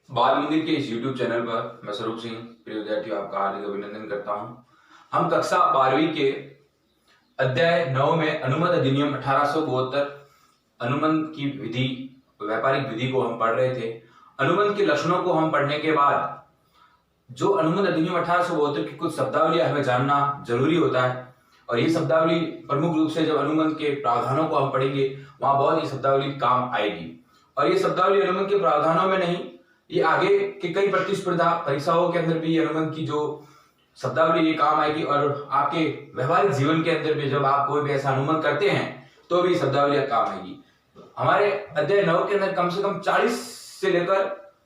बाल मंदिर के इस YouTube चैनल पर मैं स्वरूप सिंह प्रिय विद्यार्थियों आपका हार्दिक अभिनंदन करता हूं। हम कक्षा 12वीं के अध्याय 9 में अनुबंध अधिनियम 1872 अनुबंध की विधि व्यापारिक विधि को हम पढ़ रहे थे। अनुबंध के लक्षणों को हम पढ़ने के बाद जो अनुबंध अधिनियम 1872 की कुछ शब्दावली हमें जानना जरूरी होता है और ये शब्दावली प्रमुख रूप से जब अनुबंध के प्रावधानों को हम पढ़ेंगे वहां बहुत ही शब्दावली काम आएगी। और ये शब्दावली अनुबंध के प्रावधानों में नहीं, ये आगे के कई प्रतिस्पर्धा परीक्षाओं के अंदर भी अनुबंध की जो शब्दावली ये काम आएगी और आपके व्यवहारिक जीवन के अंदर भी जब आप कोई भी ऐसा अनुबंध करते हैं तो भी शब्दावली काम आएगी। हमारे अध्याय 9 के अंदर कम से कम 40 से लेकर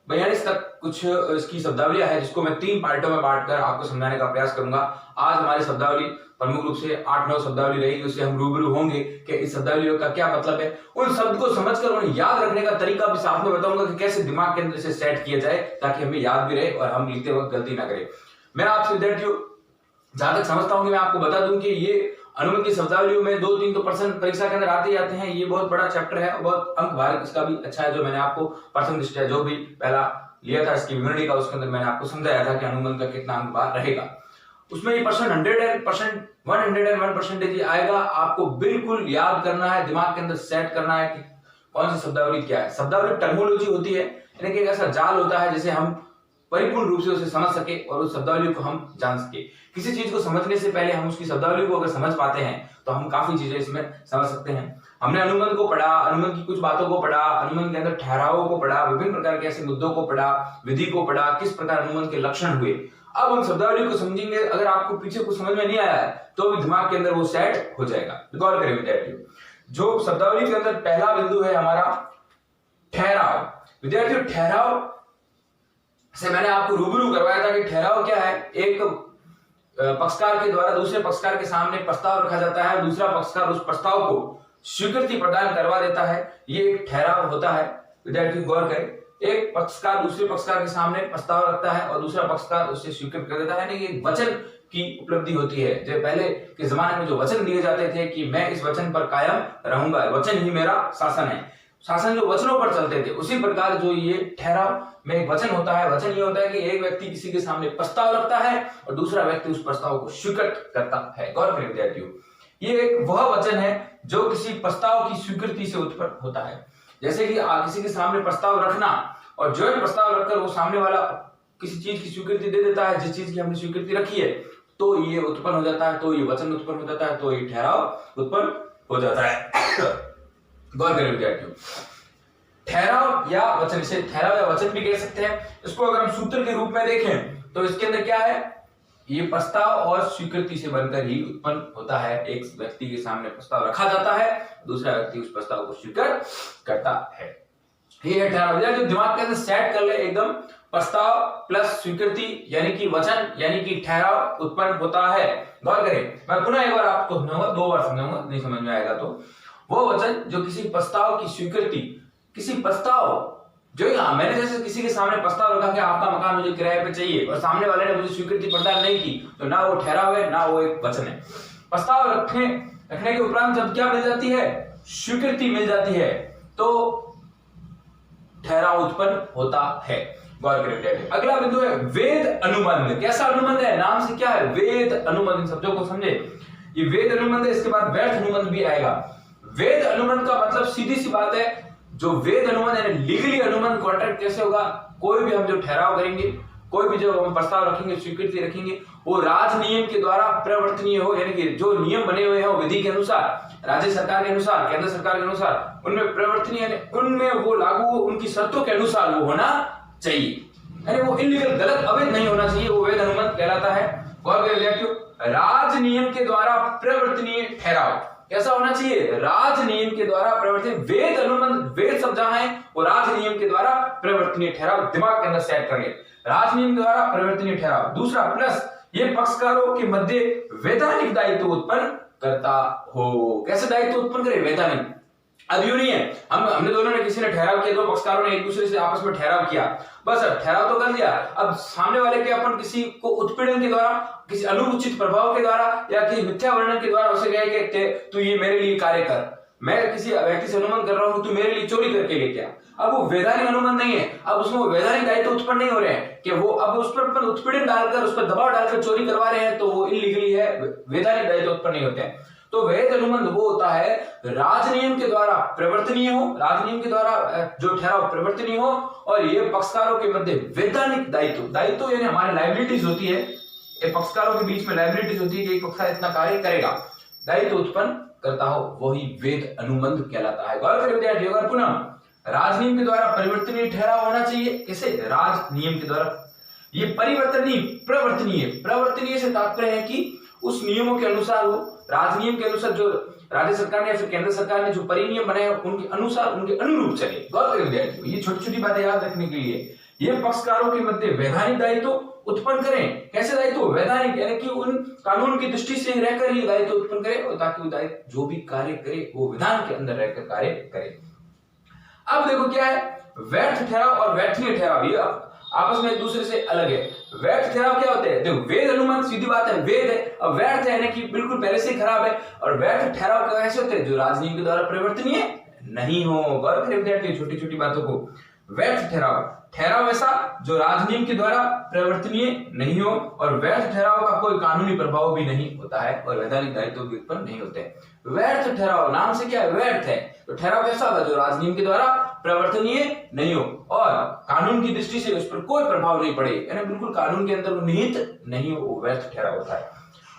42 तक कुछ इसकी शब्दावलियां है जिसको मैं 3 पार्टों में बांटकर आपको समझाने का प्रयास करूंगा। आज हमारी शब्दावली प्रमुख रूप से 8-9 शब्दावली रहेगी, उससे हम रूबरू होंगे कि इस शब्दावलियों का क्या मतलब है। उन शब्द को समझकर उन्हें याद रखने का तरीका भी साथ में बताऊंगा कि कैसे दिमाग के अंदर से सेट किया जाए ताकि हमें याद भी रहे और हम लिखते वक्त गलती ना करें। मैं आपसे विद्यार्थियों जहां तक समझता हूं कि मैं आपको बता दूं कि ये अनुबंध की शब्दावलियों में 2-3 तो प्रश्न परीक्षा के अंदर आते ही आते हैं। ये बहुत बड़ा चैप्टर है और बहुत अंक भार इसका भी अच्छा है। जो मैंने आपको प्रथम दृष्टया जो भी पहला लिया था इसकी विवरणी का, उसके अंदर मैंने आपको समझाया था कि अनुबंध का कितना अंक भार रहेगा। उसमें ये पर्सन 101% आएगा। आपको बिल्कुल याद करना है, दिमाग के अंदर सेट करना है कि कौन सी शब्दावली क्या है। शब्दावली टर्मोलॉजी होती है, यानी कि एक ऐसा जाल होता है जिसे हम परिपूर्ण रूप से उसे समझ सके और उस शब्दावली को हम जान सके। किसी चीज को समझने से पहले हम उसकी शब्दावली को अगर समझ पाते हैं तो हम काफी चीजें इसमें समझ सकते हैं। हमने अनुबंध को पढ़ा, अनुबंध की कुछ बातों को पढ़ा, अनुबंध के अंदर ठहरावों को पढ़ा, विभिन्न प्रकार के ऐसे मुद्दों को पढ़ा, विधि को पढ़ा, किस प्रकार अनुबंध के लक्षण हुए। अब हम शब्दावली को समझेंगे। अगर आपको पीछे कुछ समझ में नहीं आया है तो भी दिमाग के अंदर वो सेट हो जाएगा। गौर करें विद्यार्थियों, जो शब्दावली के अंदर पहला बिंदु है हमारा ठहराव। विद्यार्थियों ठहराव से मैंने आपको रूबरू करवाया था कि ठहराव क्या है। एक पक्षकार के द्वारा दूसरे पक्षकार के सामने प्रस्ताव रखा जाता है, दूसरा पक्षकार उस प्रस्ताव को स्वीकृति प्रदान करवा देता है, ये एक ठहराव होता है। विद्यार्थी गौर करें, एक पक्षकार दूसरे पक्षकार के सामने प्रस्ताव रखता है और दूसरा पक्षकार उससे स्वीकृत कर देता है। यानी कि वचन की उपलब्धि होती है। जो पहले के जमाने में जो वचन दिए जाते थे कि मैं इस वचन पर कायम रहूंगा, वचन ही मेरा शासन है, शासन जो वचनों पर चलते थे, उसी प्रकार जो ये ठहराव में एक वचन होता है। वचन ये होता है कि एक व्यक्ति किसी के सामने प्रस्ताव रखता है और दूसरा व्यक्ति उस प्रस्ताव को स्वीकृत करता है। गौर करें विद्यार्थियों, ये एक वह वचन है जो किसी प्रस्ताव की स्वीकृति से उत्पन्न होता है। जैसे कि किसी के सामने प्रस्ताव रखना और जो प्रस्ताव रखकर वो सामने वाला किसी चीज की स्वीकृति दे देता है, जिस चीज की हमने स्वीकृति रखी है, तो ये उत्पन्न हो जाता है, तो ये वचन उत्पन्न हो जाता है, तो ये ठहराव उत्पन्न हो जाता है। गौर करें विद्यार्थियों, ठहराव या वचन, इसे ठहराव या वचन भी कह सकते हैं। इसको अगर हम सूत्र के रूप में देखें तो इसके अंदर क्या है, ये प्रस्ताव और स्वीकृति से बनकर ही उत्पन्न होता है। एक व्यक्ति के सामने प्रस्ताव रखा जाता है, दूसरा व्यक्ति उस प्रस्ताव को स्वीकार करता है। ये है ठहराव। जो दिमाग के अंदर सेट कर ले एकदम, प्रस्ताव प्लस स्वीकृति यानी कि वचन यानी कि ठहराव उत्पन्न होता है। गौर करें, मैं पुनः एक बार आपको समझाऊंगा, 2 बार समझाऊंगा, नहीं समझ में आएगा तो। वो वचन जो किसी प्रस्ताव की स्वीकृति, किसी प्रस्ताव जो मैंने जैसे किसी के सामने प्रस्ताव रखा कि आपका मकान मुझे किराए पे चाहिए और सामने वाले ने मुझे स्वीकृति प्रदान नहीं की, तो ना वो ठहराव है ना वो एक वचन है। प्रस्ताव रखने के उपरांत जब क्या मिल जाती है, स्वीकृति मिल जाती है, तो ठहराव उत्पन्न होता है। गौर करें। अगला बिंदु है वेद अनुबंध। कैसा अनुबंध है, नाम से क्या है, वेद अनुबंध। इन शब्दों को समझे, ये वेद अनुबंध है। इसके बाद व्यर्थ अनुबंध भी आएगा। वेद अनुबंध का मतलब सीधी सी बात है, जो वेद अनुबंध है लीगली अनुबंध कॉन्ट्रैक्ट कैसे होगा, कोई भी हम जो ठहराव करेंगे, कोई भी जो हम प्रस्ताव रखेंगे, स्वीकृति रखेंगे, वो राज नियम के द्वारा प्रवर्तनीय हो, यानी कि जो नियम बने हुए हैं विधि के अनुसार, राज्य सरकार के अनुसार, केंद्र सरकार के अनुसार, उनमें प्रवर्तनीय यानी उनमें वो लागू हो, उनकी शर्तों के अनुसार वो होना चाहिए, यानी वो इलीगल गलत अवैध नहीं होना चाहिए, वो वेद अनुबंध कहलाता है। गौर करें विद्यार्थियों, राज नियम के द्वारा प्रवर्तनीय ठहराव कैसा होना चाहिए, राज नियम के द्वारा प्रवर्तनीय। वेद अनुबंध, वेद शब्द जहां है वो राज नियम के द्वारा प्रवर्तनीय ठहराव, दिमाग के अंदर सेट कर ले, राज नियम के द्वारा प्रवर्तनीय ठहराव। दूसरा प्लस ये पक्षकारों के मध्य वैधानिक दायित्व उत्पन्न करता हो। कैसे दायित्व उत्पन्न करे, वैधानिक। अब यूं नहीं है हमने दोनों ने, किसी ने ठहराव किया, दो पक्षकारों ने एक दूसरे से आपस में ठहराव किया, बस अब ठहराव तो कर दिया, अब सामने वाले के अपन किसी को उत्पीड़न के द्वारा, किसी अनुचित प्रभाव के द्वारा या किसी मिथ्या वर्णन के द्वारा उसे कहे कि तू ये मेरे लिए कार्य कर, मैं किसी व्यक्ति से अनुमान कर रहा हूं कि तू मेरे लिए चोरी करके लेके आ, अब वो वैधानिक अनुबंध नहीं है, अब उसमें वैधानिक दायित्व उत्पन्न नहीं हो रहे हैं कि वो अब उस पर उत्पीड़न डालकर, उस पर दबाव डालकर चोरी करवा रहे हैं, तो वो इलीगली है, वैधानिक दायित्व उत्पन्न नहीं होते हैं। तो वैध अनुबंध वो होता है राजनियम के द्वारा प्रवर्तनीय हो, राजनियम के द्वारा जो ठहराव प्रवर्तनीय हो, और ये पक्षकारों के मध्य वैधानिक दायित्व यानी हमारी लायबिलिटीज होती है, ये पक्षकारों के बीच में लायबिलिटीज होती है कि एक पक्षकार इतना कार्य करेगा, दायित्व उत्पन्न करता हो, वही वैध अनुबंध कहलाता है। गौर करें विद्यार्थी, अगर पुनः राजनियम के द्वारा परिवर्तनीय ठहराव होना चाहिए, कैसे? राजनियम के द्वारा। ये परिवर्तनीय प्रवर्तनीय से तात्पर्य है कि उस नियमों के अनुसार हो, राजनियम के अनुसार जो राज्य सरकार ने या फिर केंद्र सरकार ने जो परिनियम बनाए उनके अनुसार, उनके अनुरूप चले। गौर करें विद्यार्थियों, ये छोटी छोटी बातें याद रखने के लिए, ये पक्षकारों के मध्य वैधानिक दायित्व उत्पन्न करें। कैसे दायित्व? वैधानिक, यानी कि उन कानून की दृष्टि से रहकर ही दायित्व उत्पन्न करे, और ताकि वो दायित्व जो भी कार्य करे वो विधान के अंदर रहकर कार्य करे। अब देखो क्या है, व्यर्थ ठहराव और व्यर्थनीय ठहराव, ये आपस में एक दूसरे से अलग है। व्यर्थ ठहराव क्या होते हैं? देखो, वेद अनुबंध सीधी बात है, वेद है, और व्यर्थ है कि बिल्कुल पहले से ही खराब है। और व्यर्थ ठहराव कैसे होते हैं? जो राजनीति के द्वारा परिवर्तनीय नहीं हो। गौर करें विद्यार्थी छोटी छोटी बातों को। व्यर्थ ठहराव ऐसा जो राजनियम के द्वारा परिवर्तनीय नहीं हो, और व्यर्थ ठहराव का कोई कानूनी प्रभाव भी नहीं होता है, और वैधानिक दायित्व भी उत्पन्न नहीं होते। व्यर्थ ठहराव नाम से क्या है? व्यर्थ है। तो ठहराव कैसा होगा? जो राजनियम के द्वारा परिवर्तनीय नहीं हो और कानून की दृष्टि से उस पर कोई प्रभाव नहीं पड़े, यानी बिल्कुल कानून के अंदर निहित नहीं हो, वो व्यर्थ ठहराव होता है।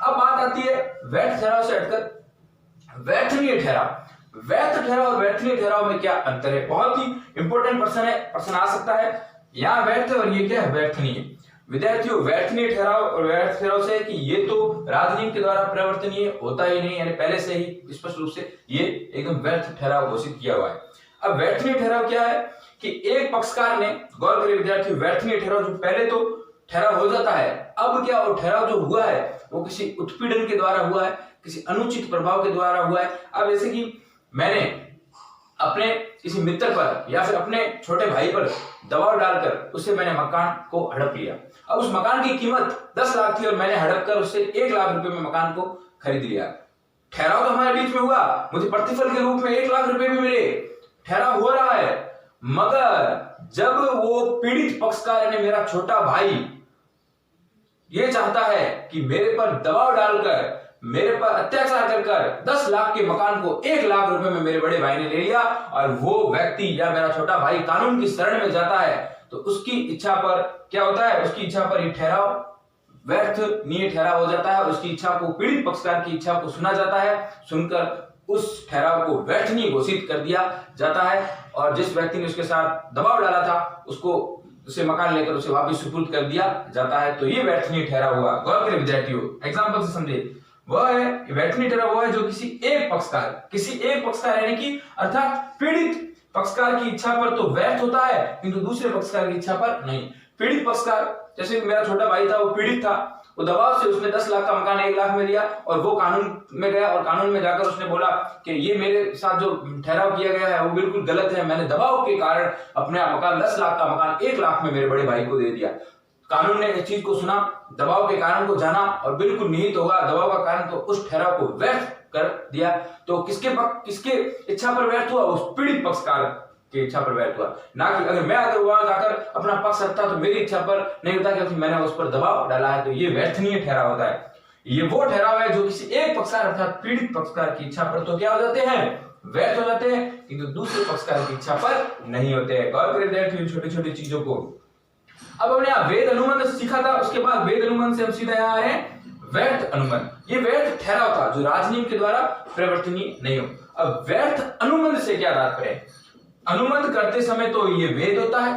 अब बात आती है व्यर्थ ठहराव से हटकर व्यर्थनीय ठहराव। व्यर्थ ठहराव और व्यर्थनीय ठहराव में क्या अंतर है? बहुत ही इंपॉर्टेंट प्रश्न आ सकता है। यहाँ व्यर्थ है और ये क्या है? व्यर्थनीय। विद्यार्थियों, व्यर्थनीय ठहराव और व्यर्थ ठहराव से कि ये तो राजनियम के द्वारा परिवर्तनीय होता ही नहीं, यानी पहले से ही स्पष्ट रूप से ये एकदम व्यर्थ ठहराव घोषित किया हुआ है। अब व्यर्थनीय ठहराव क्या है कि एक पक्षकार ने, गौर करिए विद्यार्थियों, व्यर्थनीय ठहराव जो पहले तो ठहराव हो जाता है, अब क्या वो ठहराव जो हुआ है वो किसी उत्पीड़न के द्वारा हुआ है, किसी अनुचित प्रभाव के द्वारा हुआ है। अब जैसे कि मैंने अपने किसी मित्र पर या फिर अपने छोटे भाई पर दबाव डालकर उससे मैंने मकान को हड़प लिया। अब उस मकान की कीमत 10 लाख थी और मैंने हड़प कर उससे 1 लाख रुपए में मकान को खरीद लिया। ठहराव तो हमारे बीच में हुआ, मुझे प्रतिफल के रूप में 1 लाख रुपए भी मिले, ठहराव हो रहा है। मगर जब वो पीड़ित पक्षकार यानी मेरा छोटा भाई ये चाहता है कि मेरे पर दबाव डालकर, मेरे पर अत्याचार कर 10 लाख के मकान को 1 लाख रुपए में मेरे बड़े भाई ने ले लिया, और वो व्यक्ति या मेरा छोटा भाई कानून की शरण में जाता है, तो उसकी इच्छा पर क्या होता है? उसकी इच्छा पर ये ठहराव व्यर्थनीय ठहराव हो जाता है। उसकी इच्छा को, पीड़ित पक्षकार की इच्छा को सुना जाता है, सुनकर उस ठहराव को व्यर्थनीय घोषित कर दिया जाता है, और जिस व्यक्ति ने उसके साथ दबाव डाला था उसको उसे मकान लेकर उसे वापस सुपुर्द कर दिया जाता है। तो ये व्यर्थनीय ठहराव हुआ। गौर करें विद्यार्थियों, एग्जाम्पल से समझे। वह है व्यर्थनीय ठहराव, वो है जो किसी एक पक्षकार यानी कि अर्थात पीड़ित पक्षकार की इच्छा पर तो व्यर्थ होता है, किंतु दूसरे पक्षकार की इच्छा पर नहीं। पीड़ित पक्षकार, जैसे मेरा छोटा भाई था, वो पीड़ित था, वो दबाव से उसने 10 लाख का मकान 1 लाख में लिया, और वो कानून में गया और कानून में जाकर उसने बोला कि ये मेरे साथ जो ठहराव किया गया है वो बिल्कुल गलत है, मैंने दबाव के कारण अपने मकान 10 लाख का मकान 1 लाख में मेरे बड़े भाई को दे दिया। कानून ने इस चीज को सुना, दबाव के कारण को जाना, और बिल्कुल निहित होगा दबाव का कारण, तो उस ठहराव को व्यर्थ कर दिया। तो किसके इच्छा पर व्यर्थ हुआ? उस पीड़ित पक्षकार की इच्छा पर व्यर्थ हुआ, ना कि अगर वहां जाकर अपना पक्ष रखता तो मेरी इच्छा पर नहीं होता, क्योंकि मैंने उस पर दबाव डाला है। तो ये व्यर्थनीय ठहराव होता है। ये वो ठहराव है जो किसी एक पक्षकार अर्थात पीड़ित पक्षकार की इच्छा पर तो क्या हो जाते हैं? व्यर्थ हो जाते हैं, किंतु दूसरे पक्षकार की इच्छा पर नहीं होते हैं। गौर करें विद्यार्थियों छोटी छोटी चीजों को। अब हमने यहाँ वेद अनुबंध सीखा था, उसके बाद वेद अनुबंध से हम सीधा यहाँ आए व्यर्थ अनुबंध। ये व्यर्थ ठहराव था जो राजनियम के द्वारा परिवर्तनीय नहीं हो। अब व्यर्थ अनुबंध से क्या तात्पर्य है? अनुबंध करते समय तो ये वेद होता है,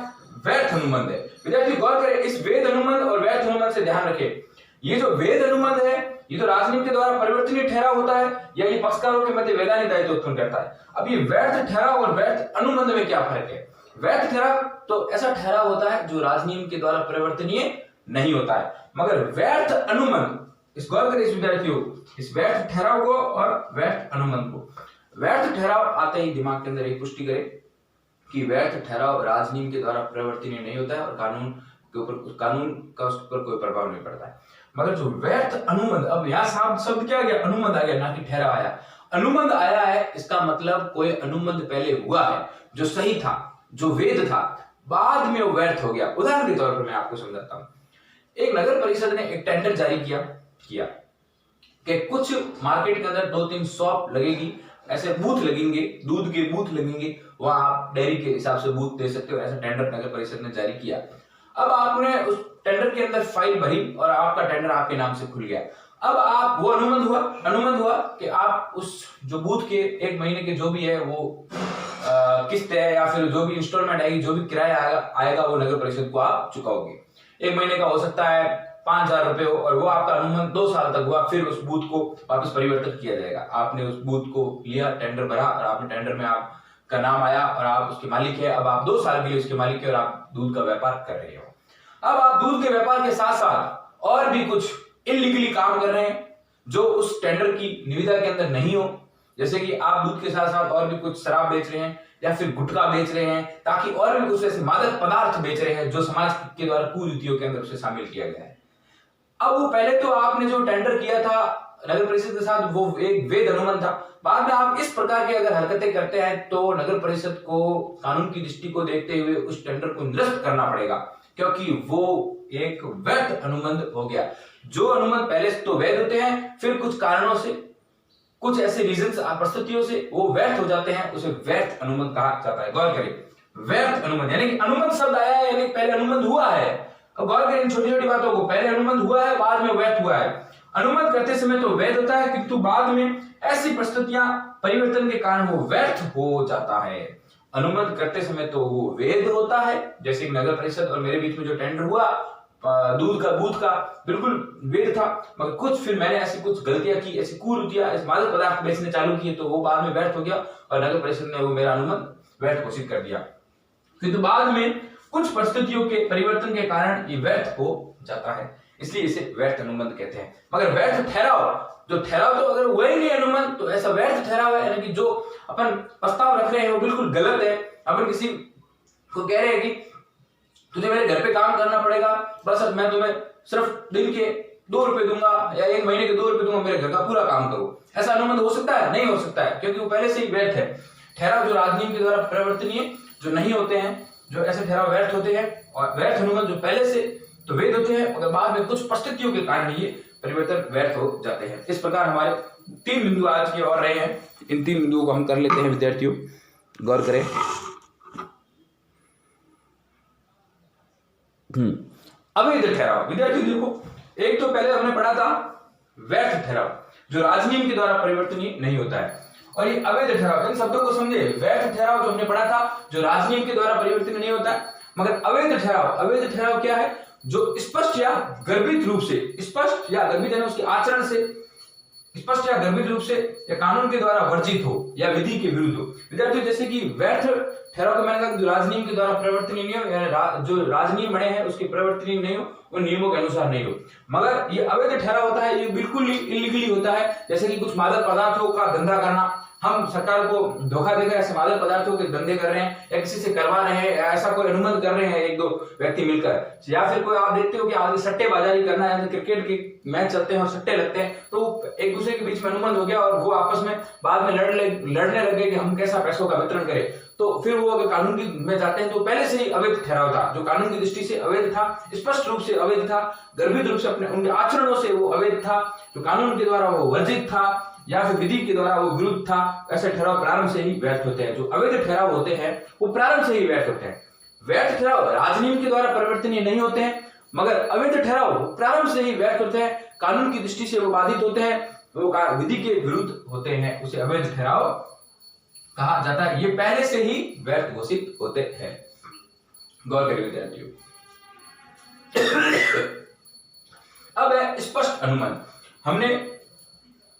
व्यर्थ अनुबंध है। विद्यार्थी गौर करें, इस वेद अनुबंध और व्यर्थ अनुबंध से ध्यान रखें। ये जो वेद अनुबंध है ये तो राजनियम के द्वारा परिवर्तनीय ठहराव होता है, या ये पक्षकारों के मध्य वैधानिक दायित्व उत्पन्न करता है। अब ये व्यर्थ ठहराव और व्यर्थ अनुबंध में क्या फर्क है? व्यर्थ ठहराव तो ऐसा ठहराव होता है जो राजनियम के द्वारा परिवर्तनीय नहीं होता है, मगर व्यर्थ अनुबंध, इस गौर करें इस विद्यार्थियों, इस व्यर्थ ठहराव को और व्यर्थ अनुबंध को। व्यर्थ ठहराव आते ही दिमाग के अंदर एक पुष्टि करें कि व्यर्थ ठहराव राजनियम के द्वारा परिवर्तनीय नहीं होता है और कानून का उस पर कोई प्रभाव नहीं पड़ता है। मगर जो व्यर्थ अनुबंध, अब यहाँ शब्द क्या आ गया? अनुबंध आ गया, ना कि ठहराव आया। अनुबंध आया है, इसका मतलब कोई अनुबंध पहले हुआ है जो सही था, जो वेद था बाद में वो व्यर्थ हो गया। उदाहरण के तौर पर मैं आपको समझाता हूं। एक नगर परिषद ने एक टेंडर जारी किया कि कुछ मार्केट के अंदर 2-3 शॉप लगेगी, ऐसे बूथ लगेंगे, दूध के बूथ लगेंगे, वहां आप डेयरी के हिसाब से बूथ दे सकते हो। ऐसा टेंडर नगर परिषद ने जारी किया। अब आपने उस टेंडर के अंदर फाइल भरी और आपका टेंडर आपके नाम से खुल गया। अब आप वो अनुबंध हुआ कि आप उस जो बूथ के 1 महीने के जो भी है वो किस्त है या फिर जो भी इंस्टॉलमेंट आएगी, जो भी किराया आएगा वो नगर परिषद को आप चुकाओगे। 1 महीने का हो सकता है 5,000 रुपए हो, और वो आपका अनुबंध 2 साल तक हुआ। फिर उस बूथ को वापस परिवर्तित किया जाएगा। आपने उस बूथ को लिया, टेंडर भरा, और आपने टेंडर में आपका नाम आया और आप उसके मालिक है। अब आप 2 साल के लिए उसके मालिक है और आप दूध का व्यापार कर रहे हो। अब आप दूध के व्यापार के साथ साथ और भी कुछ इलीगली काम कर रहे हैं जो उस टेंडर की निविदा के अंदर नहीं हो। जैसे कि आप दूध के साथ साथ और भी कुछ शराब बेच रहे हैं या फिर गुटखा बेच रहे हैं, ताकि और भी कुछ ऐसे मादक पदार्थ बेच रहे हैं जो समाज के द्वारा कुरीतियों के अंदर उसे शामिल किया गया है। अब वो पहले तो आपने जो टेंडर किया था नगर परिषद के साथ वो एक वैध अनुबंध था। बाद में आप इस प्रकार की अगर हरकतें करते हैं तो नगर परिषद को कानून की दृष्टि को देखते हुए उस टेंडर को निरस्त करना पड़ेगा, क्योंकि वो एक वैध अनुबंध हो गया। जो अनुबंध पहले से तो वैध होते हैं, फिर कुछ कारणों से, कुछ ऐसे रीजंस, परिस्थितियों से वो व्यर्थ हो जाते हैं, उसे व्यर्थ अनुबंध कहा जाता है। गौर करें, व्यर्थ अनुबंध यानी कि अनुबंध शब्द आया है यानी पहले अनुबंध हुआ है। अब गौर करें इन छोटी छोटी बातों को, पहले अनुबंध हुआ है, बाद में व्यर्थ हुआ है। अनुबंध करते समय तो वैध होता है, किंतु बाद में ऐसी परिस्थितियां परिवर्तन के कारण वो व्यर्थ हो जाता है। अनुबंध करते समय तो वो वैध होता है, जैसे नगर परिषद और मेरे बीच में जो टेंडर हुआ दूध का बूथ का, बिल्कुल वैध था। मगर कुछ फिर मैंने ऐसी कुछ गलतियां की, ऐसी कुरीतियां, ऐसे मादक पदार्थ बेचने चालू किए, तो वो बाद में व्यर्थ हो गया और नगर परिषद ने वो मेरा अनुबंध व्यर्थ घोषित कर दिया। किंतु बाद में कुछ परिस्थितियों के परिवर्तन के कारण ये व्यर्थ हो जाता है, इसलिए इसे व्यर्थ अनुबंध कहते हैं। मगर व्यर्थ ठहराव तो अगर वही नहीं अनुबंध, तो ऐसा व्यर्थ ठहराव है यानी कि जो अपन प्रस्ताव रख रहे हैं वो बिल्कुल गलत है। अपन किसी को कह रहे हैं कि तुझे मेरे घर पे काम करना पड़ेगा, बस मैं तुम्हें सिर्फ दिन के 2 रुपए दूंगा या 1 महीने के 2 रुपए दूंगा, मेरे घर का पूरा काम करो। ऐसा अनुबंध हो सकता है? नहीं हो सकता है, क्योंकि वो पहले से ही व्यर्थ है। ठहराव जो राजनीति के द्वारा परिवर्तनीय जो नहीं होते हैं, जो ऐसे ठहराव व्यर्थ होते हैं, और व्यर्थ अनुबंध जो पहले से तो वैध होते हैं मगर बाद में कुछ परिस्थितियों के कारण ये परिवर्तन व्यर्थ हो जाते हैं। इस प्रकार हमारे 3 बिंदु आज के और रहे हैं। इन 3 बिंदुओं को हम कर लेते हैं विद्यार्थियों, गौर करें। अवैध ठहराव, विद्यार्थी देखो, एक तो पहले हमने पढ़ा था व्यर्थ ठहराव जो राजनीति के द्वारा परिवर्तनीय नहीं होता है, और ये अवैध ठहराव, इन शब्दों को समझे। व्यर्थ ठहराव जो हमने पढ़ा था जो राजनीति के द्वारा परिवर्तनीय नहीं होता है, मगर अवैध ठहराव क्या है? जो स्पष्ट या गर्भित रूप से, स्पष्ट या गर्भित यानी उसके आचरण से स्पष्ट या गर्भित रूप से या कानून के द्वारा वर्जित हो या विधि के विरुद्ध हो। विद्यार्थियों जैसे कि व्यर्थ ठहराव को मैंने कहा जो राजनीति के द्वारा परिवर्तनीय नहीं हो, या जो राजनीति बने हैं उसके परिवर्तनीय नहीं हो, उन नियमों के अनुसार नहीं हो। मगर ये अवैध ठहराव होता है, ये बिल्कुल इलीगली होता है। जैसे कि कुछ मादक पदार्थों का धंधा करना, हम सरकार को धोखा देकर ऐसे मादक पदार्थों के धंधे कर रहे हैं या किसी से करवा रहे हैं, ऐसा कोई अनुबंध कर रहे हैं 1-2 व्यक्ति मिलकर, या फिर कोई आप देखते हो कि आदमी सट्टेबाजी करना है, क्रिकेट के मैच चलते हैं और सट्टे लगते हैं, तो एक दूसरे के बीच में अनुबंध हो गया और वो आपस में बाद में लड़ने लगे कि हम कैसा पैसों का वितरण करें। तो फिर वो अगर कानून में जाते हैं तो पहले से ही अवैध ठहराव था, जो कानून की दृष्टि से अवैध था, स्पष्ट रूप से अवैध था, गर्भित रूप से अपने उनके आचरणों से वो अवैध था, जो कानून के द्वारा वो वर्जित था या फिर विधि के द्वारा वो विरुद्ध था। ऐसे ठहराव प्रारंभ से ही व्यर्थ होते हैं। जो अवैध ठहराव होते हैं वो प्रारंभ से ही व्यर्थ होते हैं। व्यर्थ ठहराव राजनीति के द्वारा परिवर्तनीय नहीं होते हैं, मगर अवैध ठहराव प्रारंभ से ही व्यर्थ होते हैं, कानून की दृष्टि से वो बाधित होते हैं, वो विधि के विरुद्ध होते हैं, उसे अवैध ठहराव कहा जाता है। ये पहले से ही व्यर्थ घोषित होते हैं। गौर करिए विद्यार्थियों। अब है स्पष्ट अनुबंध। हमने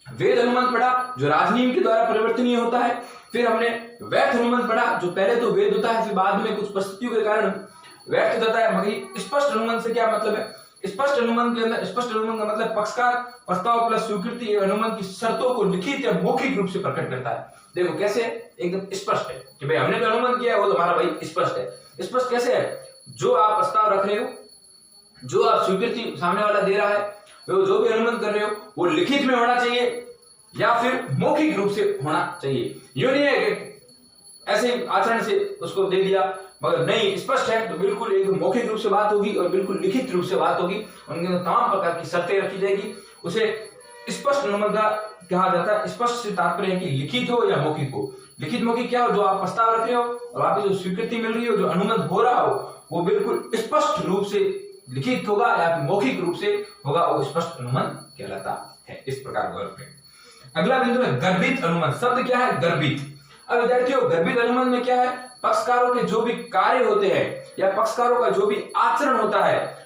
वैध अनुबंध पढ़ा जो राजनीति के द्वारा परिवर्तनीय होता है, फिर हमने व्यर्थ अनुबंध पढ़ा जो पहले तो वैध होता है फिर बाद में कुछ परिस्थितियों के कारण व्यर्थ हो जाता है। मगर स्पष्ट अनुबंध से क्या मतलब है? स्पष्ट अनुबंध के अंदर, स्पष्ट अनुबंध का मतलब पक्षकार प्रस्ताव प्लस स्वीकृति अनुबंध की शर्तों को लिखित या मौखिक रूप से प्रकट करता है। देखो कैसे एकदम स्पष्ट है कि भाई हमने जो अनुबंध किया है वो तुम्हारा भाई स्पष्ट है। स्पष्ट कैसे है? जो आप प्रस्ताव रख रहे हो, जो आप स्वीकृति सामने वाला दे रहा है, जो भी अनुबंध कर रहे हो वो लिखित में होना चाहिए या फिर मौखिक रूप से होना चाहिए। यूं नहीं है कि ऐसे आचरण से उसको दे दिया मगर नहीं स्पष्ट है तो बिल्कुल एक मौखिक रूप से बात होगी और बिल्कुल लिखित रूप से बात होगी। उनके अंदर तमाम प्रकार की शर्तें रखी जाएगी। उसे स्पष्ट अनुमत कहा जाता है। स्पष्ट से तात्पर्य है कि लिखित हो या मौखिक हो। लिखित मौखिक क्या हो, जो आप प्रस्ताव रख रहे हो और आपको जो स्वीकृति मिल रही हो, जो अनुमत हो रहा हो, वो बिल्कुल स्पष्ट रूप से लिखित होगा या फिर मौखिक रूप से होगा, वो स्पष्ट अनुमत कहलाता है। इस प्रकार गौर करें। अगला बिंदु है गर्भित अनुमत। शब्द क्या है, गर्भित। अब विद्यार्थियों गर्भित अनुमत में क्या है, पक्षकारों के जो भी कार्य होते हैं या पक्षकारों का जो भी आचरण होता है,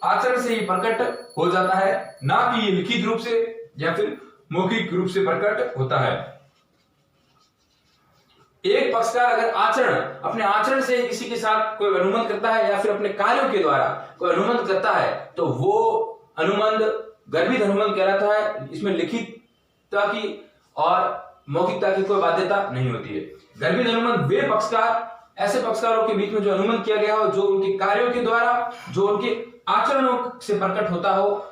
आचरण से ही प्रकट हो जाता है, ना कि ये लिखित रूप से या फिर मौखिक रूप से प्रकट होता है। एक पक्षकार अगर अपने आचरण से किसी के साथ कोई अनुमत करता है या फिर अपने कार्यों के द्वारा कोई अनुमत करता है तो वो अनुमत गर्भित अनुमत कहलाता है। इसमें लिखितता की और मौखिकता की कोई बाध्यता नहीं होती है। गर्भित अनुमत वे पक्षकार, ऐसे पक्षकारों के बीच में जो अनुमत किया गया हो, जो उनके कार्यों के द्वारा, जो उनके आचरणों से प्रकट होता हो,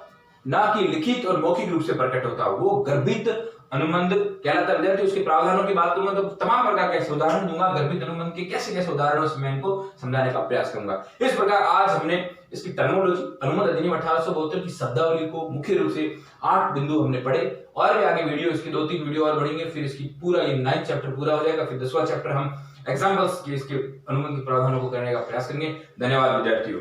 ना कि लिखित और मौखिक रूप से प्रकट होता हो, वो गर्भित अनुबंध कहलाता है। विद्यार्थी उसके प्रावधानों की बात करूंगा तो तमाम प्रकार के उदाहरण दूंगा। गर्भित अनुबंध के कैसे कैसे उदाहरणों से मैं इनको समझाने का प्रयास करूंगा। इस प्रकार आज हमने इसकी टर्मिनोलॉजी, अनुबंध अधिनियम 1872 की शब्दावली को मुख्य रूप से 8 बिंदु हमने पढ़े। और भी आगे वीडियो, इसकी 2-3 वीडियो और बढ़ेंगे, फिर इसकी पूरा ये 9th चैप्टर पूरा हो जाएगा। फिर 10वां चैप्टर हम एग्जाम्पल्स के इसके अनुबंध के प्रावधानों को करने का प्रयास करेंगे। धन्यवाद विद्यार्थियों।